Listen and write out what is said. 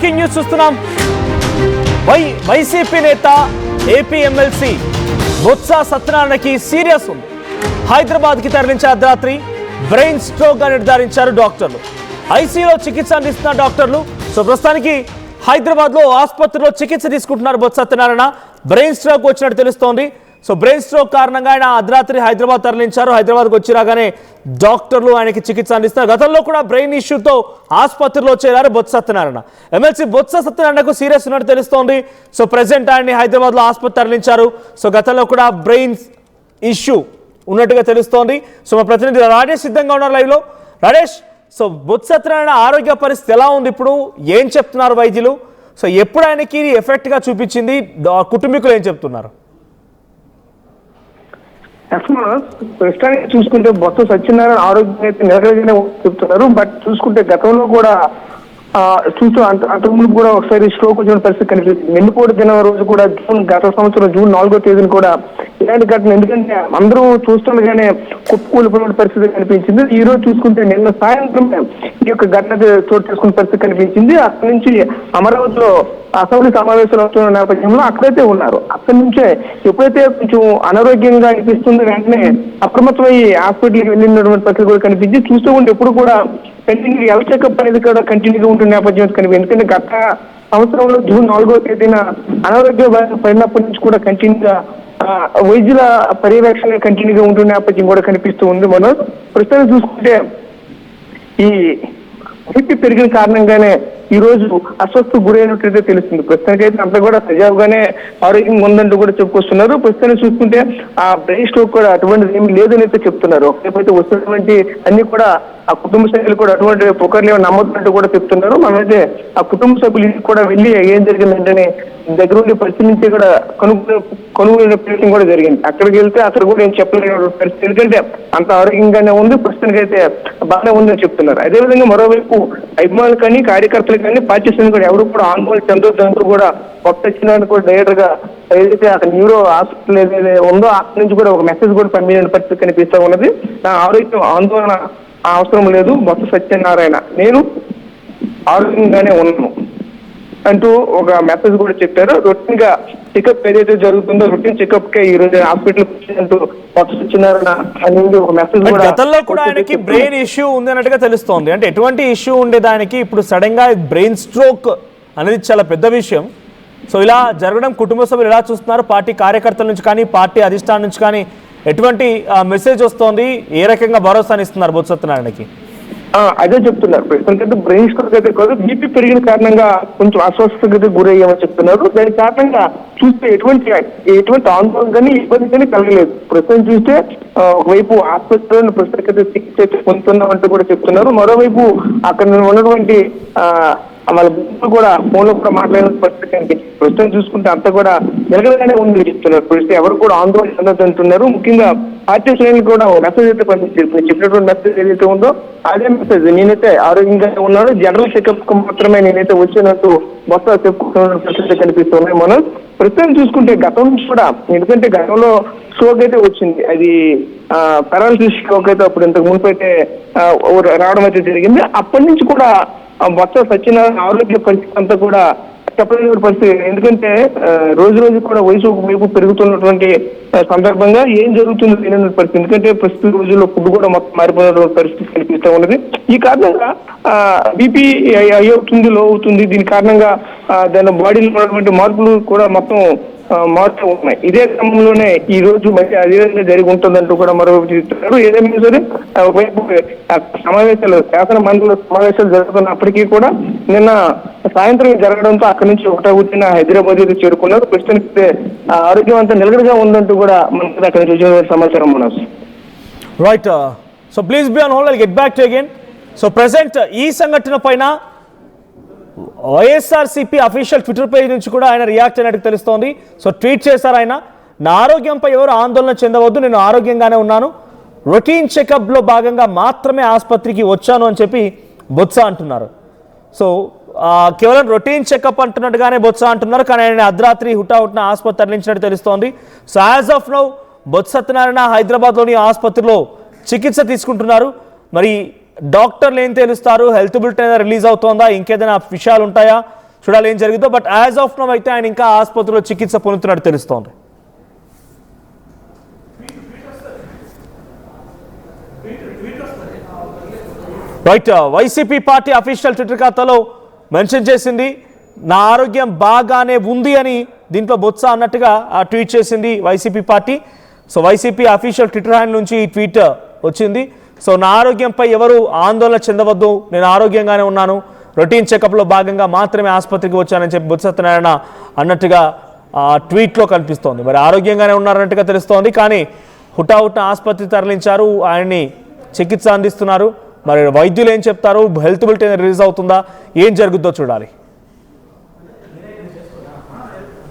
Breaking news చూస్తున్నాం. YCP నేత AP MLC Botsa సత్యనారాయణకి serious ఉంది. హైదరాబాద్కి తరలించే అర్ధరాత్రి బ్రెయిన్ స్ట్రోక్ గా నిర్ధారించారు డాక్టర్లు. ఐసీయూలో చికిత్స అందిస్తున్న డాక్టర్లు. సో ప్రస్తుతానికి హైదరాబాద్లో ఆసుపత్రిలో చికిత్స తీసుకుంటున్నారు బొత్స సత్యనారాయణ. బ్రెయిన్ స్ట్రోక్ వచ్చినట్టు తెలుస్తోంది. సో బ్రెయిన్ స్ట్రోక్ కారణంగా ఆయన అర్ధరాత్రి హైదరాబాద్ తరలించారు. హైదరాబాద్కి వచ్చి రాగానే డాక్టర్లు ఆయనకి చికిత్స అందిస్తారు. గతంలో కూడా బ్రెయిన్ ఇష్యూతో ఆసుపత్రిలో చేరారు బొత్స సత్యనారాయణ. ఎమ్మెల్సీ బొత్స సత్యనారాయణకు సీరియస్ ఉన్నట్టు తెలుస్తోంది. సో ప్రెసెంట్ ఆయన్ని హైదరాబాద్లో ఆసుపత్రి తరలించారు. సో గతంలో కూడా బ్రెయిన్ ఇష్యూ ఉన్నట్టుగా తెలుస్తోంది. సో మా ప్రతినిధి రాజేష్ సిద్ధంగా ఉన్నారు లైవ్లో. రాజేష్, సో బొత్స సత్యనారాయణ ఆరోగ్య పరిస్థితి ఎలా ఉంది ఇప్పుడు? ఏం చెప్తున్నారు వైద్యులు? సో ఎప్పుడు ఆయనకి ఎఫెక్ట్గా చూపించింది? కుటుంబీకులు ఏం చెప్తున్నారు? ప్రస్తుతానికి చూసుకుంటే బొత్స సత్యనారాయణ ఆరోగ్యం అయితే నిలకడగానే చెప్తున్నారు. బట్ చూసుకుంటే గతంలో కూడా చూస్తూ అంతకుముందు కూడా ఒకసారి స్ట్రోక్ వచ్చిన పరిస్థితి కనిపిస్తుంది. వెన్నుపోటు దినం రోజు కూడా గత సంవత్సరం జూన్ 4వ తేదీన కూడా ఇలాంటి ఘటన, ఎందుకంటే అందరూ చూస్తుండగానే కుప్పకూలిపోయిన పరిస్థితి కనిపించింది. ఈ రోజు చూసుకుంటే నిన్న సాయంత్రం ఈ యొక్క ఘటన చోటు చేసుకున్న పరిస్థితి కనిపించింది. అక్కడి నుంచి అమరావతిలో అసెంబ్లీ సమావేశాలు వస్తున్న నేపథ్యంలో అక్కడైతే ఉన్నారు. అక్కడి నుంచే ఎప్పుడైతే కొంచెం అనారోగ్యంగా అనిపిస్తుంది వెంటనే అప్రమత్తమై హాస్పిటల్కి వెళ్ళినటువంటి పరిస్థితి కూడా కనిపించి, చూస్తూ ఉంటే ఎప్పుడు కూడా కంటిన్యూ హెల్త్ చెకప్ అనేది కూడా కంటిన్యూగా ఉంటున్న నేపథ్యం కనిపించింది. ఎందుకంటే గత సంవత్సరంలో జూన్ 4వ తేదీన అనారోగ్య పడినప్పటి నుంచి కూడా కంటిన్యూగా వైద్యుల పర్యవేక్షణ కంటిన్యూగా ఉంటున్న నేపథ్యం కూడా కనిపిస్తూ ఉంది. మనం ప్రస్తుతం చూసుకుంటే ఈ బీపీ పెరిగిన కారణంగానే ఈ రోజు అస్వస్థకు గురైనట్లయితే తెలుస్తుంది. ప్రస్తుతానికైతే అంతా కూడా సజావుగానే ఆరోగ్యంగా ఉందంటూ కూడా చెప్పుకొస్తున్నారు. ప్రస్తుతానికి చూసుకుంటే ఆ బ్రెయిన్ స్ట్రోక్ కూడా అటువంటిది ఏమి లేదని అయితే చెప్తున్నారు. ఒకవైపు వస్తున్నటువంటి అన్ని కూడా ఆ కుటుంబ సభ్యులు కూడా అటువంటి పుకార్లు ఏమైనా నమ్మొద్దంటూ కూడా చెప్తున్నారు. మనమైతే ఆ కుటుంబ సభ్యులు కూడా వెళ్ళి ఏం జరిగిందంటే దగ్గర ఉండి పరిశీలించి కూడా కనుగొనే ప్రయత్నం కూడా జరిగింది. అక్కడికి వెళ్తే అక్కడ కూడా ఏం చెప్పలేని పరిస్థితి, ఎందుకంటే అంత ఆరోగ్యంగానే ఉంది, ప్రస్తుతానికి అయితే బాగానే ఉందని చెప్తున్నారు. అదేవిధంగా మరోవైపు అభిమానులు కానీ కార్యకర్తలు కానీ పార్టీ శ్రేణులు కూడా ఎవరు కూడా ఆందోళన చెందొద్దంటూ కూడా కొత్త వచ్చిన కూడా డైరెక్టర్ గా ఏదైతే అక్కడ న్యూరో హాస్పిటల్ ఏదైతే ఉందో అక్కడి నుంచి కూడా ఒక మెసేజ్ కూడా పంపించిన పరిస్థితి కనిపిస్తూ ఉన్నది. నా ఆరోగ్యం ఆందోళన అవసరం లేదు, బొత్స సత్యనారాయణ నేను ఆరోగ్యంగానే ఉన్నాను అంటూ ఒక మెసేజ్ కూడా చెప్పారు. రొటీన్ గా చెకప్ ఏదైతే జరుగుతుందో రొటీన్ చెకప్ కే ఈ రోజు హాస్పిటల్ అంటూ బొత్స సత్యనారాయణ అనేది ఒక మెసేజ్ కూడా. గతంలో కూడా ఆయనకి బ్రెయిన్ ఇష్యూ ఉంది అన్నట్టుగా తెలుస్తోంది. అంటే ఎటువంటి ఇష్యూ ఉండేదానికి ఇప్పుడు సడన్ గా బ్రెయిన్ స్ట్రోక్ అనేది చాలా పెద్ద విషయం. సో ఇలా జరగడం కుటుంబ సభ్యులు ఎలా చూస్తున్నారు? పార్టీ కార్యకర్తల నుంచి కానీ పార్టీ అధిష్టానం నుంచి కానీ ఎటువంటి మెసేజ్ వస్తోంది? ఏ రకంగా భరోసాని ఇస్తున్నారు బొత్స సత్యనారాయణకి? అదే చెప్తున్నారు. ప్రస్తుతానికైతే బ్రెయిన్ స్ట్రోక్ అయితే కాదు, బీపీ పెరిగిన కారణంగా కొంచెం అస్వస్థతకి గురయ్యామని చెప్తున్నారు. దాని కారణంగా చూస్తే ఎటువంటి ఆందోళన కానీ ఇబ్బంది కానీ కలగలేదు. ప్రస్తుతం చూస్తే ఒకవైపు ఆసుపత్రిలో ప్రస్తుతానికైతే చికిత్స పొందుతున్నామంటూ కూడా చెప్తున్నారు. మరోవైపు అక్కడ ఉన్నటువంటి వాళ్ళ బుద్ధులు కూడా ఫోన్ లో కూడా మాట్లాడిన పరిస్థితి కనిపించింది. ప్రస్తుతం చూసుకుంటే అంతా కూడా నిలకడగానే ఉంది చెప్తున్నారు. ప్రస్తుతం ఎవరు కూడా ఆందోళన చెందొద్దు అంటున్నారు. ముఖ్యంగా పార్టీ శ్రేణులు కూడా మెసేజ్ అయితే పంపించారు. చెప్పినటువంటి మెసేజ్ ఏదైతే ఉందో అదే మెసేజ్, నేనైతే ఆరోగ్యంగానే ఉన్నాను, జనరల్ చెకప్ మాత్రమే నేనైతే వచ్చినట్టు బొత్స చెప్పుకుంటున్న పరిస్థితి కనిపిస్తున్నాయి. మనం ప్రస్తుతం చూసుకుంటే గతం నుంచి కూడా, ఎందుకంటే గతంలో స్ట్రోక్ అయితే వచ్చింది, అది పారాలిసిస్ స్ట్రోక్ అయితే అప్పుడు ఇంతకు మునుపు అయితే రావడం అయితే జరిగింది. అప్పటి నుంచి కూడా బొత్స సత్యనారాయణ ఆరోగ్య పరిస్థితి అంతా కూడా చెప్పలేని పరిస్థితి. ఎందుకంటే రోజు రోజు కూడా వయసు వైపు పెరుగుతున్నటువంటి సందర్భంగా ఏం జరుగుతుందో తెలియని పరిస్థితి. ఎందుకంటే ప్రస్తుత రోజుల్లో ఫుడ్ కూడా మొత్తం మారిపోయినటువంటి పరిస్థితి కనిపిస్తూ ఉన్నది. ఈ కారణంగా బీపీ హై అవుతుంది, లో అవుతుంది. దీని కారణంగా దాని బాడీలో ఉన్నటువంటి మార్పులు కూడా మొత్తం మారుతూ ఉన్నాయి. ఇదే క్రమంలోనే ఈ రోజు మళ్ళీ అదే విధంగా జరిగి ఉంటుందంటూ కూడా మరోవైపు చెప్తున్నారు. ఏదేమైనా సరే ఒకవైపు సమావేశాలు, శాసన మండలి సమావేశాలు జరుగుతున్నప్పటికీ కూడా నిన్న సాయంత్రం జరగడంతో అక్కడి నుంచి ఒకటో వచ్చిన హైదరాబాద్ అయితే చేరుకున్నారు. ప్రస్తుతానికి ఆరోగ్యం అంతా నిలకడగా ఉందంటూ కూడా మనకి అక్కడ నుంచి సమాచారం మనసు. Right. So please be on hold, I'll get back to again. So present ఈ సంఘటన పైన వైఎస్ఆర్సీపీ అఫీషియల్ ట్విట్టర్ పేజ్ నుంచి కూడా ఆయన రియాక్ట్ అయినట్టు తెలుస్తోంది. సో ట్వీట్ చేశారు ఆయన, నా ఆరోగ్యంపై ఎవరు ఆందోళన చెందవద్దు, నేను ఆరోగ్యంగానే ఉన్నాను, రొటీన్ చెకప్లో భాగంగా మాత్రమే ఆసుపత్రికి వచ్చాను అని చెప్పి బొత్స అంటున్నారు. సో కేవలం రొటీన్ చెకప్ అంటున్నట్టుగానే బొత్స అంటున్నారు, కానీ ఆయన అర్ధరాత్రి హుటాహుటిన ఆసుపత్రి తరలించినట్టు తెలుస్తోంది. So as of now Botsa Satyanarayana హైదరాబాద్లోని ఆసుపత్రిలో చికిత్స తీసుకుంటున్నారు. మరి డాక్టర్లు ఏం తెలుస్తారు? హెల్త్ బులెటిన్ రిలీజ్ అవుతోందా? ఇంకేదైనా విషయాలు ఉంటాయా? చూడాలి ఏం జరిగిందో. బట్ యాజ్ ఆఫ్ నౌ అయితే ఆయన ఇంకా ఆసుపత్రిలో చికిత్స పొందుతున్నట్టు తెలుస్తోంది. Right, YCP party official Twitter ఖాతాలో మెన్షన్ చేసింది నా ఆరోగ్యం బాగానే ఉంది అని. దీంట్లో బొత్స అన్నట్టుగా ట్వీట్ చేసింది YCP party. So YCP official Twitter handle నుంచి ఈ ట్వీట్ వచ్చింది. సో నా ఆరోగ్యంపై ఎవరు ఆందోళన చెందవద్దు, నేను ఆరోగ్యంగానే ఉన్నాను, రొటీన్ చెకప్లో భాగంగా మాత్రమే ఆసుపత్రికి వచ్చానని చెప్పి బొత్స సత్యనారాయణ అన్నట్టుగా ట్వీట్లో కనిపిస్తోంది. మరి ఆరోగ్యంగానే ఉన్నారన్నట్టుగా తెలుస్తోంది, కానీ హుటాహుటిన ఆసుపత్రికి తరలించారు, ఆయన్ని చికిత్స అందిస్తున్నారు. మరి వైద్యులు ఏం చెప్తారు, హెల్త్ బులెటిన్ రిలీజ్ అవుతుందా, ఏం జరుగుద్దో చూడాలి.